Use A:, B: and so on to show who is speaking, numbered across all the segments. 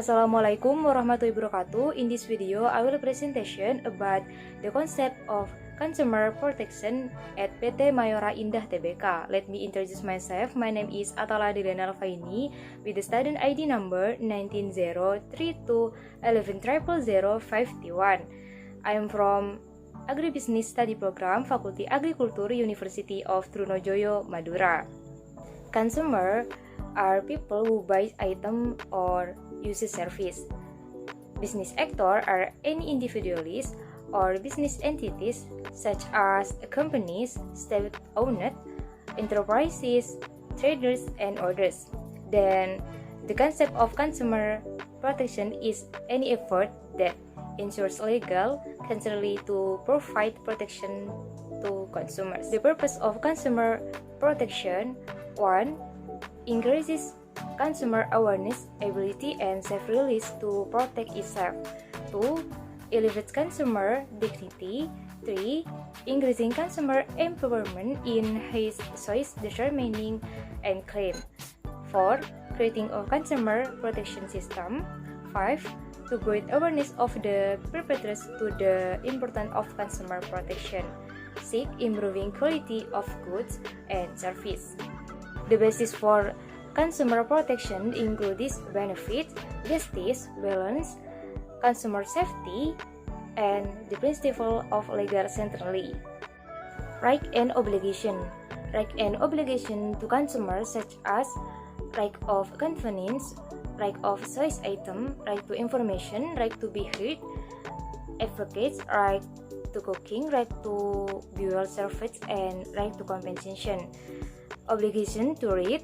A: Assalamualaikum warahmatullahi wabarakatuh. In this video, I will presentation about the concept of consumer protection at PT Mayora Indah Tbk. Let me introduce myself. My name is Atala Dilena Alfaini with the student ID number 19032110051. I am from Agribusiness Study Program, Fakulti Agrikultur, University of Trunojoyo, Madura. Consumer are people who buy item or uses service. Business actor are any individuals or business entities such as companies, state-owned enterprises, traders, and others. Then, the concept of consumer protection is any effort that ensures legal constantly to provide protection to consumers. The purpose of consumer protection: 1. Increases consumer awareness, ability, and self-release to protect itself. 2. Elevates consumer dignity. 3. Increasing consumer empowerment in his choice determining and claim. 4. Creating a consumer protection system. 5. To bring awareness of the perpetrators to the importance of consumer protection. 6. Improving quality of goods and service. The basis for consumer protection includes benefits, justice, balance, consumer safety, and the principle of legal certainty. Right and obligation. Right and obligation to consumers such as right of convenience, right of choice item, right to information, right to be heard, advocates, right to cooking, right to burial service, and right to compensation. Obligation to read,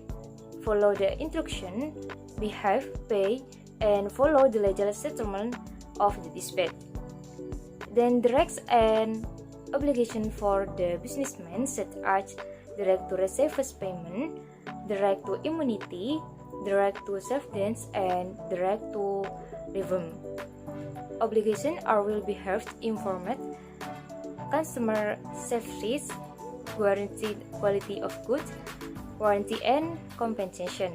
A: follow the instruction, behave, pay, and follow the legal settlement of the dispute. Then the rights and obligation for the businessman such as the right to receive first payment, the right to immunity, the right to self-defense, and the right to revenge. Obligation will be heard, informed, consumer safety, guaranteed quality of goods, warranty and compensation.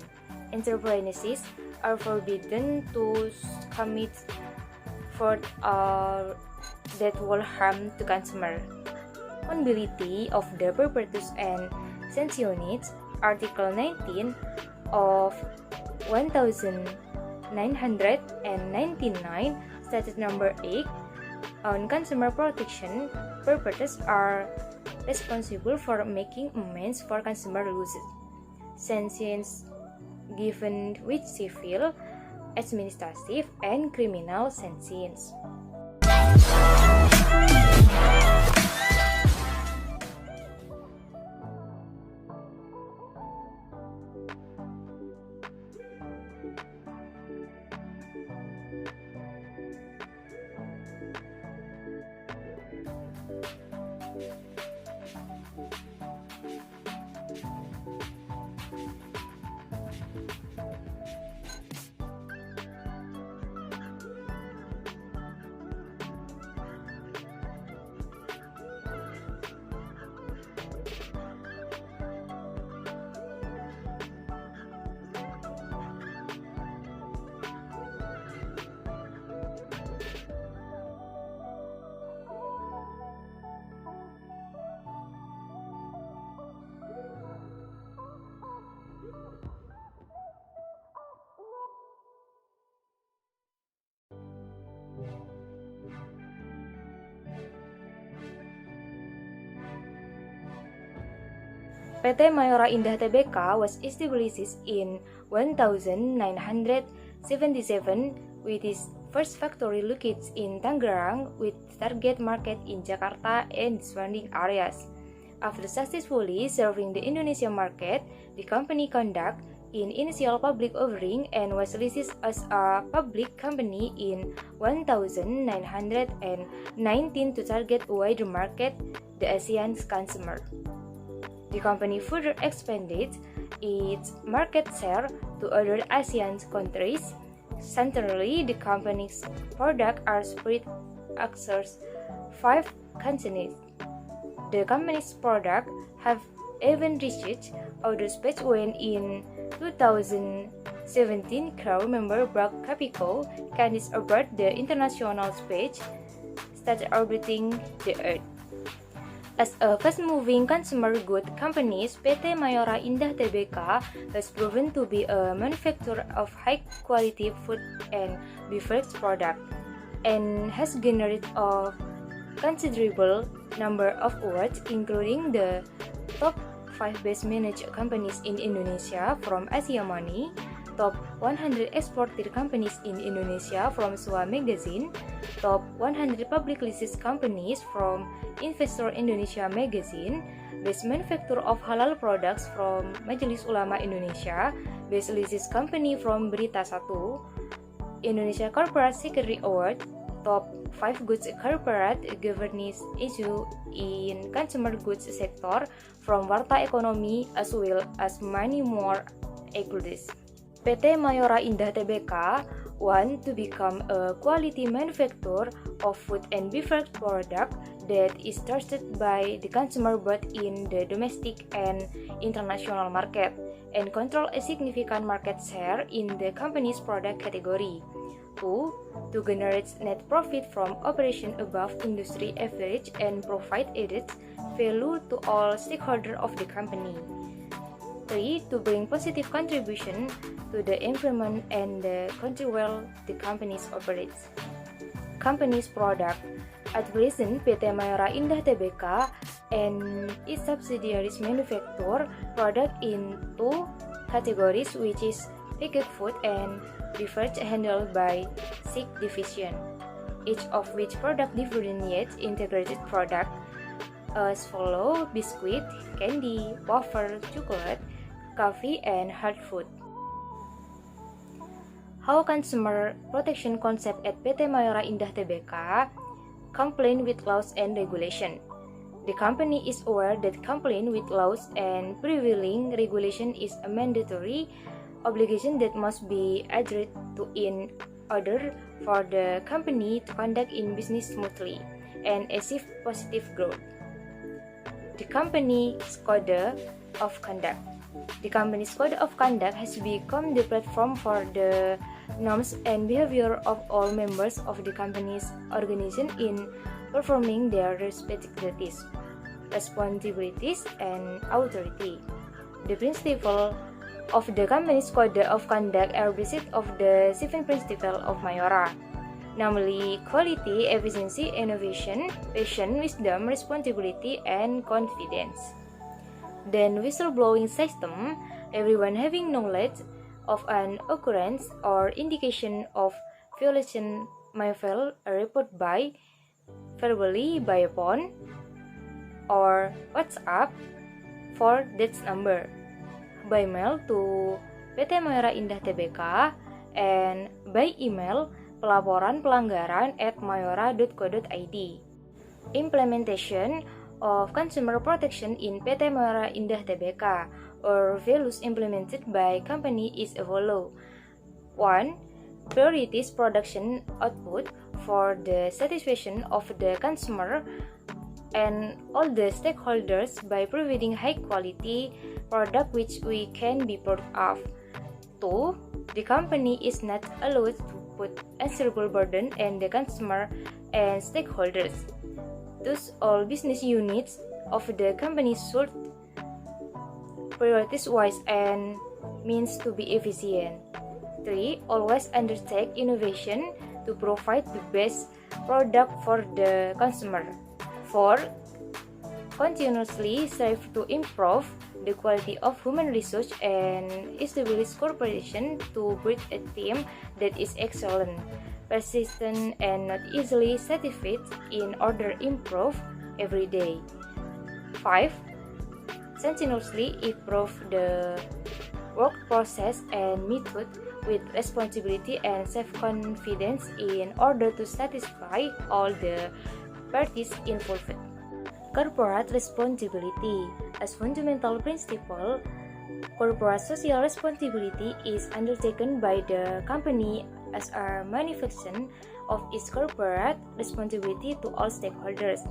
A: Enterprises are forbidden to commit fraud or that will harm the consumer. Accountability of the perpetrators and sanctions. Article 19 of 1999, Statute Number 8 on consumer protection. Perpetrators are responsible for making amends for consumer losses. Sanctions given with civil, administrative, and criminal sanctions. PT Mayora Indah Tbk was established in 1977 with its first factory located in Tangerang with target market in Jakarta and surrounding areas. After successfully serving the Indonesian market, the company conducted an initial public offering and was listed as a public company in 1919 to target a wider market, the Asian consumer. The company further expanded its market share to other Asian countries. Centrally, the company's products are spread across 5 Cantonese. The company's product have even reached outer space when in 2017 crew member Bragg Capico Candice aboard the International Space started orbiting the Earth. As a fast-moving consumer goods company, PT Mayora Indah Tbk has proven to be a manufacturer of high-quality food and beverage products and has generated a considerable number of awards, including the top 5 best managed companies in Indonesia from Asia Money, top 100 exporter companies in Indonesia from SUA Magazine, top 100 public listed companies from Investor Indonesia Magazine, best manufacturer of halal products from Majelis Ulama Indonesia, best listed company from Berita Satu, Indonesia Corporate Secretary Award, top 5 goods corporate governance issue in consumer goods sector from Warta Ekonomi, as well as many more accolades. PT Mayora Indah Tbk want to become a quality manufacturer of food and beverage product that is trusted by the consumer both in the domestic and international market and control a significant market share in the company's product category. 2. To generate net profit from operation above industry average and provide added value to all stakeholders of the company. 3. To bring positive contribution to the environment and the country where the company operates. Company's product. At present, PT Mayora Indah Tbk and its subsidiaries manufacture product in 2 categories, which is packaged food and beverage handled by 6 divisions, each of which product differentiates integrated product as follow: biscuit, candy, wafer, chocolate, coffee, and hard food. How consumer protection concept at PT Mayora Indah Tbk comply with laws and regulation. The company is aware that complying with laws and prevailing regulation is a mandatory obligation that must be adhered to in order for the company to conduct in business smoothly and achieve positive growth. The company's code of conduct. The company's code of conduct has become the platform for the norms and behavior of all members of the company's organization in performing their respective duties, responsibilities, and authority. The principle of the company's code of conduct are based of the 7 principles of Mayora, namely quality, efficiency, innovation, passion, wisdom, responsibility, and confidence. Then whistleblowing system, everyone having knowledge of an occurrence or indication of violation may file a report by verbally by phone or WhatsApp for that number, by mail to PT Mayora Indah Tbk, and by email pelaporan pelanggaran @mayora.co.id. Implementation of consumer protection in PT Mayora Indah Tbk or values implemented by company is as follows. 1. Priorities production output for the satisfaction of the consumer and all the stakeholders by providing high quality product which we can be proud of. 2. The company is not allowed to put unsuitable burden on the consumer and stakeholders. Thus, all business units of the company should prioritize wise and means to be efficient. 3. Always undertake innovation to provide the best product for the consumer. 4. Continuously strive to improve the quality of human resource and establish cooperation to build a team that is excellent, persistent, and not easily satisfied in order improve every day. 5. Continuously improve the work process and method with responsibility and self-confidence in order to satisfy all the parties involved. Corporate responsibility. As fundamental principle, corporate social responsibility is undertaken by the company as a manifestation of its corporate responsibility to all stakeholders,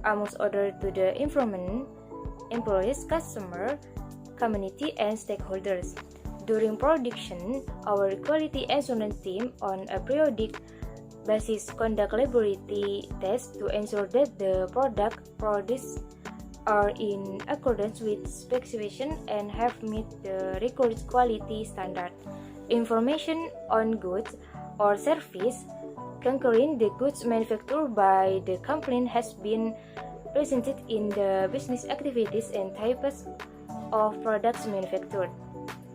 A: amongst others to the environment, employees, customer, community, and stakeholders. During production, our quality assurance team on a periodic basis conduct laboratory tests to ensure that the product produced are in accordance with specification and have met the required quality standard. Information on goods or service concerning the goods manufactured by the company has been presented in the business activities and types of products manufactured.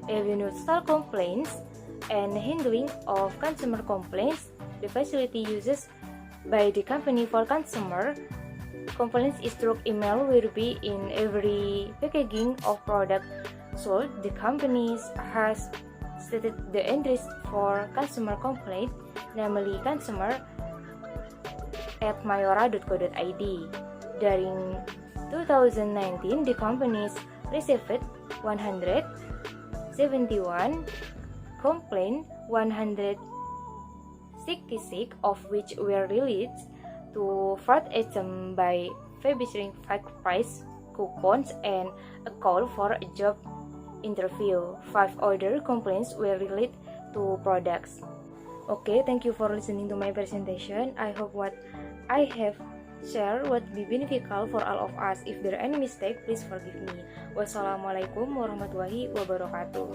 A: Universal complaints and handling of consumer complaints. The facility uses by the company for consumer complaints is through email will be in every packaging of product sold. The company has stated the address for consumer complaint, namely consumer@mayora.co.id. During 2019, the companies received 171 complaints, 166 of which were related to fraud items by publishing fake price coupons and a call for a job interview. 5 other complaints were related to products. Okay, thank you for listening to my presentation. I hope what I have shared would be beneficial for all of us. If there are any mistake, please forgive me. Wassalamualaikum warahmatullahi wabarakatuh.